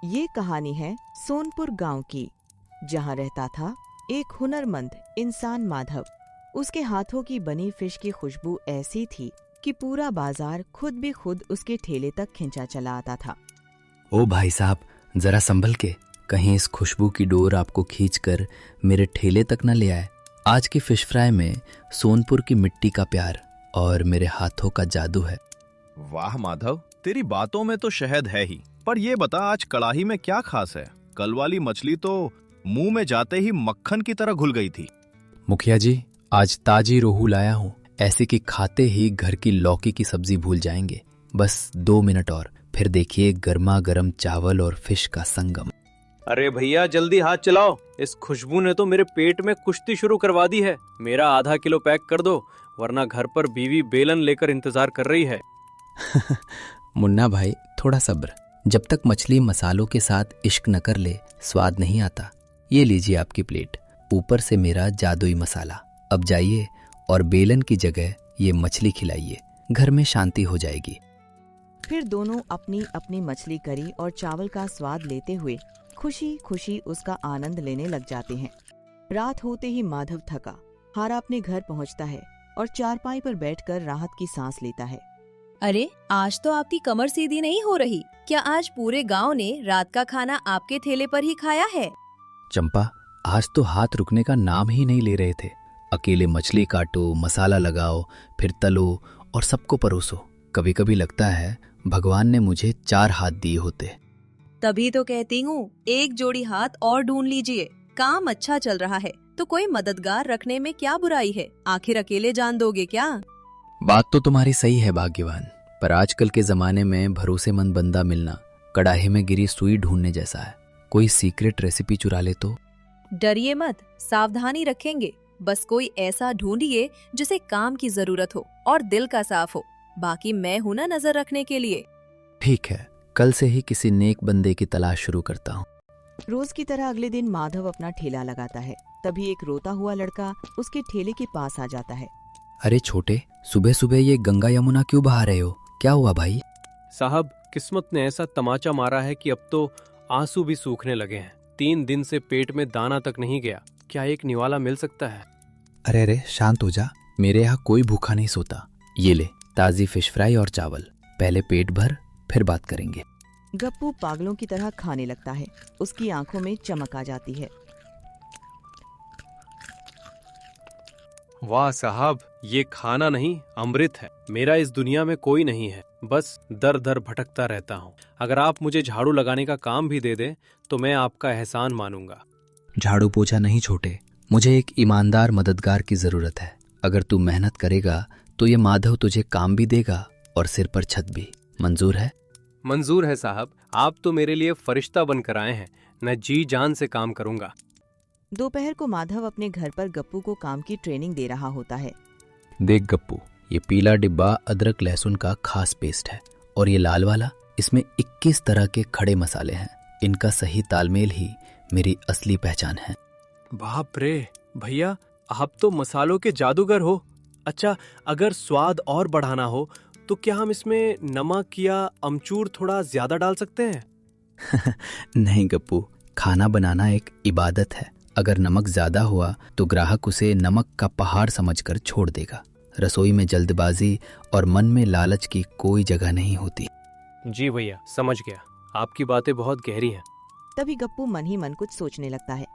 ये कहानी है सोनपुर गांव की, जहां रहता था एक हुनरमंद इंसान माधव। उसके हाथों की बनी फिश की खुशबू ऐसी थी कि पूरा बाजार खुद भी खुद उसके ठेले तक खिंचा चला आता था। ओ भाई साहब, जरा संभल के, कहीं इस खुशबू की डोर आपको खींचकर मेरे ठेले तक न ले आए। आज की फिश फ्राई में सोनपुर की मिट्टी का प्यार और मेरे हाथों का जादू है। वाह माधव, तेरी बातों में तो शहद है ही, पर ये बता आज कड़ाही में क्या खास है? कल वाली मछली तो मुंह में जाते ही मक्खन की तरह घुल गई थी। मुखिया जी, आज ताजी रोहू लाया हूँ, ऐसे कि खाते ही घर की लौकी की सब्जी भूल जाएंगे। बस 2 मिनट और, फिर देखिए गर्मा गर्म चावल और फिश का संगम। अरे भैया जल्दी हाथ चलाओ, इस खुशबू ने तो मेरे पेट में कुश्ती शुरू करवा दी है। मेरा आधा किलो पैक कर दो, वरना घर पर बीवी बेलन लेकर इंतजार कर रही है। मुन्ना भाई, थोड़ा सब्र, जब तक मछली मसालों के साथ इश्क न कर ले स्वाद नहीं आता। ये लीजिए आपकी प्लेट, ऊपर से मेरा जादुई मसाला। अब जाइए और बेलन की जगह ये मछली खिलाइए, घर में शांति हो जाएगी। फिर दोनों अपनी अपनी मछली करी और चावल का स्वाद लेते हुए खुशी खुशी उसका आनंद लेने लग जाते हैं। रात होते ही माधव थका हारा अपने घर पहुंचता है और चारपाई पर बैठकर राहत की सांस लेता है। अरे आज तो आपकी कमर सीधी नहीं हो रही। क्या आज पूरे गांव ने रात का खाना आपके ठेले पर ही खाया है? चंपा, आज तो हाथ रुकने का नाम ही नहीं ले रहे थे। अकेले मछली काटो, मसाला लगाओ, फिर तलो और सबको परोसो। कभी कभी लगता है भगवान ने मुझे 4 हाथ दिए होते। तभी तो कहती हूँ, एक जोड़ी हाथ और ढूंढ लीजिए। काम अच्छा चल रहा है तो कोई मददगार रखने में क्या बुराई है? आखिर अकेले जान दोगे क्या? बात तो तुम्हारी सही है भाग्यवान, पर आजकल के जमाने में भरोसेमंद बंदा मिलना कड़ाहे में गिरी सुई ढूंढने जैसा है। कोई सीक्रेट रेसिपी चुरा ले तो? डरिए मत, सावधानी रखेंगे। बस कोई ऐसा ढूंढिए जिसे काम की जरूरत हो और दिल का साफ हो। बाकी मैं हूं ना नजर रखने के लिए। ठीक है, कल से ही किसी नेक बंदे की तलाश शुरू करता हूँ। रोज की तरह अगले दिन माधव अपना ठेला लगाता है। तभी एक रोता हुआ लड़का उसके ठेले के पास आ जाता है। अरे छोटे, सुबह सुबह ये गंगा यमुना क्यों बहा रहे हो? क्या हुआ भाई? साहब, किस्मत ने ऐसा तमाचा मारा है कि अब तो आंसू भी सूखने लगे हैं। 3 दिन से पेट में दाना तक नहीं गया। क्या एक निवाला मिल सकता है? अरे अरे शांत हो जा, मेरे यहाँ कोई भूखा नहीं सोता। ये ले ताजी फिश फ्राई और चावल, पहले पेट भर फिर बात करेंगे। गप्पू पागलों की तरह खाने लगता है। उसकी आंखों में चमक आ जाती है। वाह साहब, ये खाना नहीं अमृत है। मेरा इस दुनिया में कोई नहीं है, बस दर दर भटकता रहता हूँ। अगर आप मुझे झाड़ू लगाने का काम भी दे दें तो मैं आपका एहसान मानूंगा। झाड़ू पोछा नहीं छोटे, मुझे एक ईमानदार मददगार की जरूरत है। अगर तू मेहनत करेगा तो ये माधव तुझे काम भी देगा और सिर पर छत भी। मंजूर है? मंजूर है साहब, आप तो मेरे लिए फरिश्ता बनकर आए हैं। मैं जी जान से काम करूंगा। दोपहर को माधव अपने घर पर गप्पू को काम की ट्रेनिंग दे रहा होता है। देख गप्पू, ये पीला डिब्बा अदरक लहसुन का खास पेस्ट है और ये लाल वाला, इसमें 21 तरह के खड़े मसाले हैं। इनका सही तालमेल ही मेरी असली पहचान है। बाप रे भैया, आप तो मसालों के जादूगर हो। अच्छा, अगर स्वाद और बढ़ाना हो तो क्या हम इसमें नमक या अमचूर थोड़ा ज्यादा डाल सकते हैं? नहीं गप्पू, खाना बनाना एक इबादत है। अगर नमक ज्यादा हुआ तो ग्राहक उसे नमक का पहाड़ समझकर छोड़ देगा। रसोई में जल्दबाजी और मन में लालच की कोई जगह नहीं होती। जी भैया, समझ गया। आपकी बातें बहुत गहरी हैं। तभी गप्पू मन ही मन कुछ सोचने लगता है।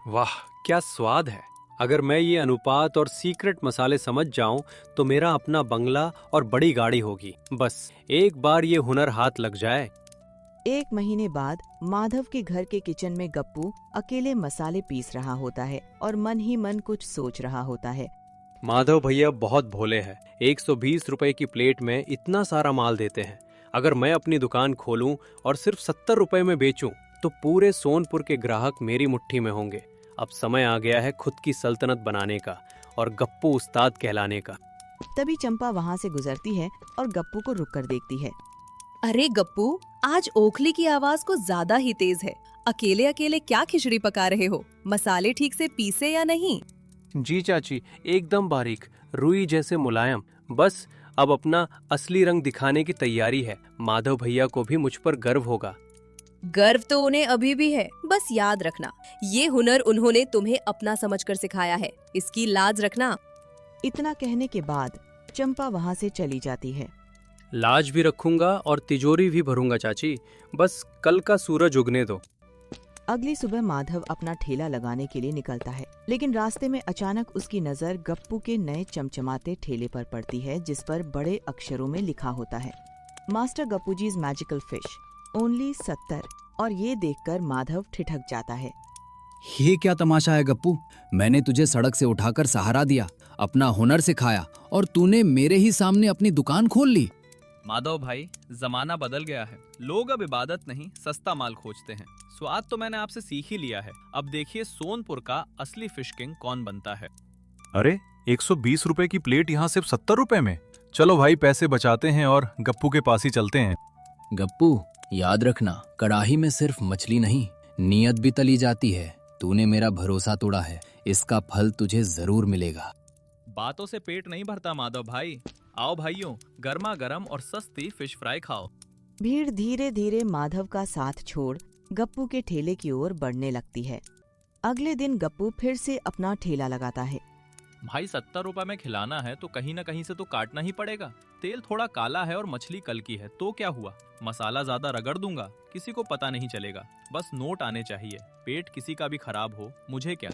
वाह, क्या स्वाद है। अगर मैं ये अनुपात और सीक्रेट मसाले समझ जाऊं तो मेरा अपना बंगला और बड़ी गाड़ी होगी। बस एक बार ये हुनर हाथ लग जाए। 1 महीने बाद माधव के घर के किचन में गप्पू अकेले मसाले पीस रहा होता है और मन ही मन कुछ सोच रहा होता है। माधव भैया बहुत भोले हैं। 120 रुपए की प्लेट में इतना सारा माल देते हैं। अगर मैं अपनी दुकान खोलूं और सिर्फ 70 रुपए में बेचूं तो पूरे सोनपुर के ग्राहक मेरी मुट्ठी में होंगे। अब समय आ गया है खुद की सल्तनत बनाने का और गप्पू उस्ताद कहलाने का। तभी चंपा वहाँ से गुजरती है और गप्पू को रुक कर देखती है। अरे गप्पू, आज ओखली की आवाज को ज्यादा ही तेज है। अकेले अकेले क्या खिचड़ी पका रहे हो? मसाले ठीक से पीसे या नहीं? जी चाची, एकदम बारीक, रुई जैसे मुलायम। बस अब अपना असली रंग दिखाने की तैयारी है। माधव भैया को भी मुझ पर गर्व होगा। गर्व तो उन्हें अभी भी है, बस याद रखना ये हुनर उन्होंने तुम्हें अपना समझकर सिखाया है, इसकी लाज रखना। इतना कहने के बाद चंपा वहाँ से चली जाती है। लाज भी रखूंगा और तिजोरी भी भरूंगा चाची, बस कल का सूरज उगने दो। अगली सुबह माधव अपना ठेला लगाने के लिए निकलता है, लेकिन रास्ते में अचानक उसकी नजर गप्पू के नए चमचमाते ठेले पर पड़ती है, जिस पर बड़े अक्षरों में लिखा होता है, मास्टर गप्पूजीज मैजिकल फिश, ओनली 70। और ये देखकर माधव ठिठक जाता है। ये क्या तमाशा है गप्पू, मैंने तुझे सड़क से उठाकर सहारा दिया, अपना हुनर सिखाया और तूने मेरे ही सामने अपनी दुकान खोल ली। माधव भाई, जमाना बदल गया है, लोग अब इबादत नहीं सस्ता माल खोजते हैं। स्वाद तो मैंने आपसे सीख ही लिया है, अब देखिए सोनपुर का असली फिश किंग कौन बनता है। अरे 120 रुपए की प्लेट यहाँ सिर्फ 70 रुपए में। चलो भाई, पैसे बचाते हैं और गप्पू के पास ही चलते हैं। गप्पू, याद रखना, कड़ाही में सिर्फ मछली नहीं, नीयत भी तली जाती है। तूने मेरा भरोसा तोड़ा है, इसका फल तुझे जरूर मिलेगा। बातों से पेट नहीं भरता माधव भाई। आओ भाइयों, गर्मा गर्म और सस्ती फिश फ्राई खाओ। भीड़ धीरे धीरे माधव का साथ छोड़ गप्पू के ठेले की ओर बढ़ने लगती है। अगले दिन गप्पू फिर से अपना ठेला लगाता है। भाई 70 रुपए में खिलाना है तो कहीं ना कहीं से तो काटना ही पड़ेगा। तेल थोड़ा काला है और मछली कल की है, तो क्या हुआ, मसाला ज्यादा रगड़ दूंगा, किसी को पता नहीं चलेगा, बस नोट आने चाहिए। पेट किसी का भी खराब हो, मुझे क्या।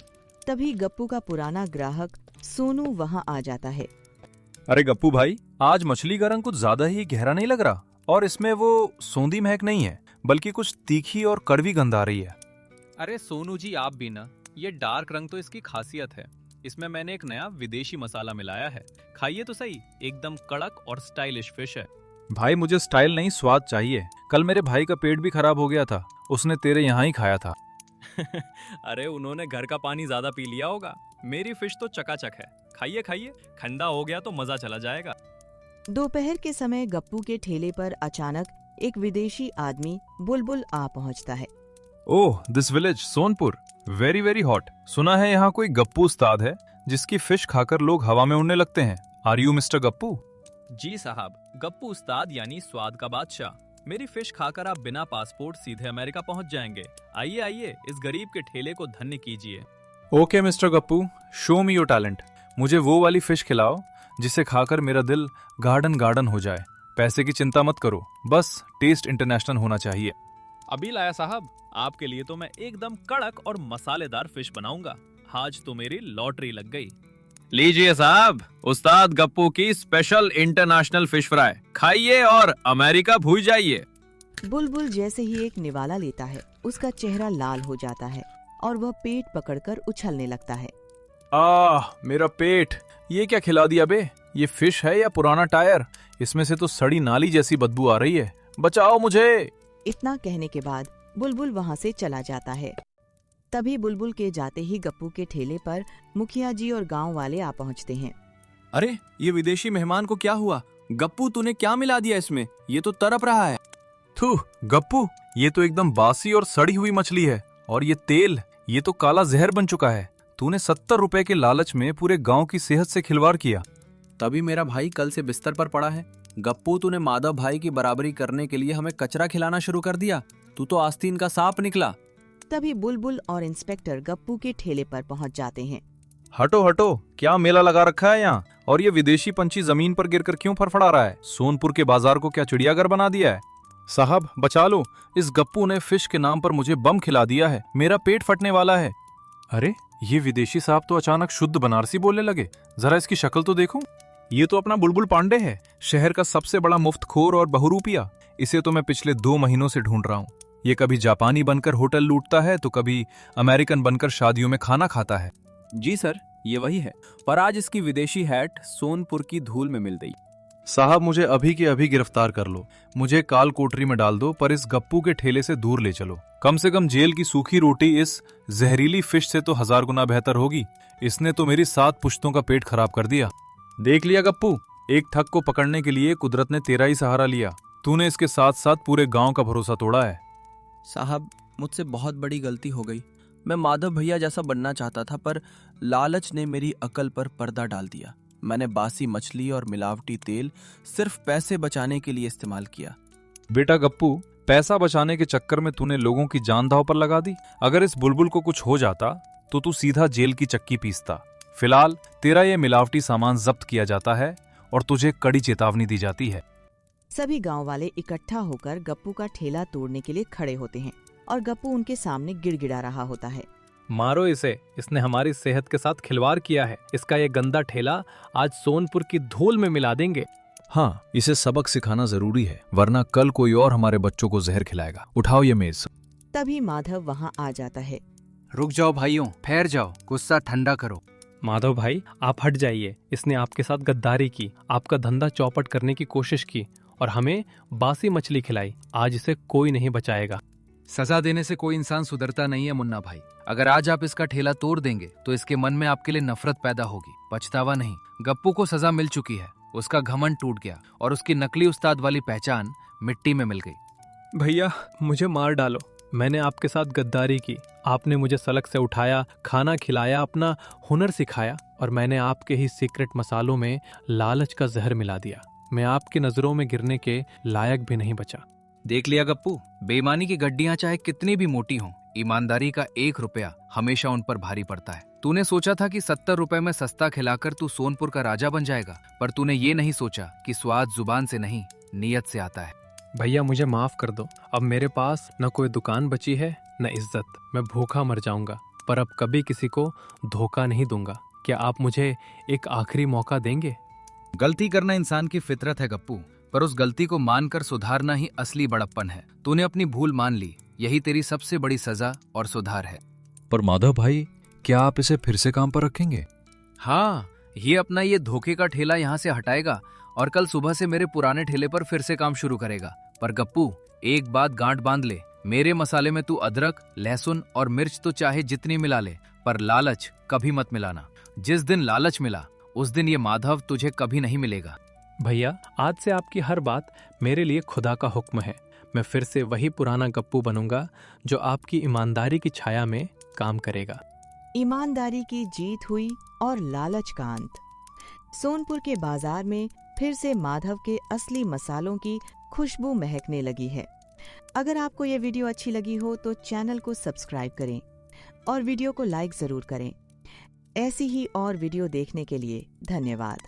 तभी गप्पू का पुराना ग्राहक सोनू वहाँ आ जाता है। अरे गप्पू भाई, आज मछली का रंग कुछ ज्यादा ही गहरा नहीं लग रहा, और इसमें वो सौंधी महक नहीं है, बल्कि कुछ तीखी और कड़वी गंध आ रही है। अरे सोनू जी, आप भी ना, ये डार्क रंग तो इसकी खासियत है। इसमें मैंने एक नया विदेशी मसाला मिलाया है, खाइए तो सही, एकदम कड़क और स्टाइलिश फिश है। भाई मुझे स्टाइल नहीं, स्वाद चाहिए। कल मेरे भाई का पेट भी खराब हो गया था, उसने तेरे यहाँ ही खाया था। अरे उन्होंने घर का पानी ज्यादा पी लिया होगा, मेरी फिश तो चकाचक है। खाइए खाइए, ठंडा हो गया तो मजा चला जाएगा। दोपहर के समय गप्पू के ठेले पर अचानक एक विदेशी आदमी बुलबुल आ पहुंचता है। Oh, this village Sonpur, very very hot. सुना है यहाँ कोई गप्पू उस्ताद है जिसकी फिश खाकर लोग हवा में उड़ने लगते हैं। Are you mister Gappu? जी साहब, गप्पू उस्ताद यानी स्वाद का बादशाह। मेरी फिश खाकर आप बिना पासपोर्ट सीधे अमेरिका पहुंच जाएंगे। आइए आइए, इस गरीब के ठेले को धन्य कीजिए। Okay mister Gappu, show me your talent. मुझे वो वाली फिश खिलाओ जिसे खाकर मेरा दिल गार्डन गार्डन हो जाए। पैसे की चिंता मत करो, बस टेस्ट इंटरनेशनल होना चाहिए। अभी लाया साहब, आपके लिए तो मैं एकदम कड़क और मसालेदार फिश बनाऊंगा। आज तो मेरी लॉटरी लग गई। लीजिए साहब, उस्ताद गप्पू की स्पेशल इंटरनेशनल फिश फ्राई, खाइए और अमेरिका भूल जाइए। बुलबुल जैसे ही एक निवाला लेता है, उसका चेहरा लाल हो जाता है और वह पेट पकड़कर उछलने लगता है। मेरा पेट, ये क्या खिला दिया बे? ये फिश है या पुराना टायर? इसमें से तो सड़ी नाली जैसी बदबू आ रही है, बचाओ मुझे। इतना कहने के बाद बुलबुल वहाँ से चला जाता है। तभी बुलबुल के जाते ही गप्पू के ठेले पर मुखिया जी और गांव वाले आ पहुँचते हैं। अरे ये विदेशी मेहमान को क्या हुआ? गप्पू, तूने क्या मिला दिया इसमें? ये तो तड़प रहा है। थू गप्पू, ये तो एकदम बासी और सड़ी हुई मछली है, और ये तेल, ये तो काला जहर बन चुका है। तूने 70 रुपए के लालच में पूरे गांव की सेहत से खिलवाड़ किया। तभी मेरा भाई कल से बिस्तर पर पड़ा है। गप्पू, तूने माधव भाई की बराबरी करने के लिए हमें कचरा खिलाना शुरू कर दिया। तू तो आस्तीन का सांप निकला। तभी बुलबुल और इंस्पेक्टर गप्पू के ठेले पर पहुंच जाते हैं। हटो हटो, क्या मेला लगा रखा है यहाँ? और ये विदेशी पंछी जमीन पर गिरकर क्यों फड़फड़ा रहा है? सोनपुर के बाजार को क्या चिड़ियाघर बना दिया है? साहब बचा लो, इस गप्पू ने फिश के नाम पर मुझे बम खिला दिया है, मेरा पेट फटने वाला है। अरे ये विदेशी साहब तो अचानक शुद्ध बनारसी बोलने लगे, जरा इसकी शक्ल तो देखो। ये तो अपना बुलबुल पांडे है, शहर का सबसे बड़ा मुफ्तखोर और बहुरूपिया। इसे तो मैं पिछले 2 महीनों से ढूंढ रहा हूँ। ये कभी जापानी बनकर होटल लूटता है तो कभी अमेरिकन बनकर शादियों में खाना खाता है। जी सर, ये वही है, पर आज इसकी विदेशी हैट सोनपुर की धूल में मिल गई। साहब मुझे अभी के अभी गिरफ्तार कर लो, मुझे काल कोठरी में डाल दो, पर इस गप्पू के ठेले से दूर ले चलो। कम से कम जेल की सूखी रोटी इस जहरीली फिश से तो 1000 गुना बेहतर होगी। इसने तो मेरी 7 पुश्तों का पेट खराब कर दिया। देख लिया गप्पू, एक ठग को पकड़ने के लिए कुदरत ने तेरा ही सहारा लिया। तूने इसके साथ साथ पूरे गांव का भरोसा तोड़ा है। साहब, मुझसे बहुत बड़ी गलती हो गई। मैं माधव भैया जैसा बनना चाहता था, पर लालच ने मेरी अकल पर पर्दा डाल दिया। मैंने बासी मछली और मिलावटी तेल सिर्फ पैसे बचाने के लिए इस्तेमाल किया। बेटा गप्पू, पैसा बचाने के चक्कर में तूने लोगों की जान दांव पर लगा दी। अगर इस बुलबुल को कुछ हो जाता तो तू सीधा जेल की चक्की पीसता। फिलहाल तेरा ये मिलावटी सामान जब्त किया जाता है और तुझे कड़ी चेतावनी दी जाती है। सभी गांव वाले इकट्ठा होकर गप्पू का ठेला तोड़ने के लिए खड़े होते हैं और गप्पू उनके सामने गिड़गिड़ा रहा होता है। मारो इसे, इसने हमारी सेहत के साथ खिलवाड़ किया है। इसका ये गंदा ठेला आज सोनपुर की धूल में मिला देंगे। हाँ, इसे सबक सिखाना जरूरी है, वरना कल कोई और हमारे बच्चों को जहर खिलाएगा। उठाओ ये मेज। तभी माधव वहाँ आ जाता है। रुक जाओ भाइयों, ठहर जाओ, गुस्सा ठंडा करो। माधव भाई, आप हट जाइए। इसने आपके साथ गद्दारी की, आपका धंधा चौपट करने की कोशिश की और हमें बासी मछली खिलाई। आज इसे कोई नहीं बचाएगा। सजा देने से कोई इंसान सुधरता नहीं है मुन्ना भाई। अगर आज आप इसका ठेला तोड़ देंगे तो इसके मन में आपके लिए नफरत पैदा होगी, पछतावा नहीं। गप्पू को सजा मिल चुकी है, उसका घमंड टूट गया और उसकी नकली उस्ताद वाली पहचान मिट्टी में मिल गई। भैया, मुझे मार डालो। मैंने आपके साथ गद्दारी की, आपने मुझे सड़क से उठाया, खाना खिलाया, अपना हुनर सिखाया और मैंने आपके ही सीक्रेट मसालों में लालच का जहर मिला दिया। मैं आपकी नजरों में गिरने के लायक भी नहीं बचा। देख लिया गप्पू, बेईमानी की गड्डियां चाहे कितनी भी मोटी हों, ईमानदारी का 1 रुपया हमेशा उन पर भारी पड़ता है। तूने सोचा था कि 70 रुपए में सस्ता खिलाकर तू सोनपुर का राजा बन जाएगा, पर तूने ये नहीं सोचा कि स्वाद जुबान से नहीं, नीयत से आता है। भैया, मुझे माफ कर दो। अब मेरे पास न कोई दुकान बची है न इज्जत। मैं भूखा मर जाऊंगा, पर अब कभी किसी को धोखा नहीं दूंगा। क्या आप मुझे एक आखिरी मौका देंगे? गलती करना इंसान की फितरत है गप्पू, पर उस गलती को मानकर सुधारना ही असली बड़प्पन है। तूने अपनी भूल मान ली, यही तेरी सबसे बड़ी सजा और सुधार है। पर माधव भाई, क्या आप इसे फिर से काम पर रखेंगे? हाँ, ये अपना ये धोखे का ठेला यहाँ से हटाएगा और कल सुबह से मेरे पुराने ठेले पर फिर से काम शुरू करेगा। पर गप्पू, एक बात गांठ बांध ले, मेरे मसाले में तू अदरक, लहसुन और मिर्च तो चाहे जितनी मिला ले, पर लालच कभी मत मिलाना। जिस दिन लालच मिला उस दिन ये माधव तुझे कभी नहीं मिलेगा। भैया, आज से आपकी हर बात मेरे लिए खुदा का हुक्म है। मैं फिर से वही पुराना गप्पू बनूंगा जो आपकी ईमानदारी की छाया में काम करेगा। ईमानदारी की जीत हुई और लालच का अंत। सोनपुर के बाजार में फिर से माधव के असली मसालों की खुशबू महकने लगी है। अगर आपको ये वीडियो अच्छी लगी हो तो चैनल को सब्सक्राइब करें और वीडियो को लाइक जरूर करें। ऐसी ही और वीडियो देखने के लिए धन्यवाद।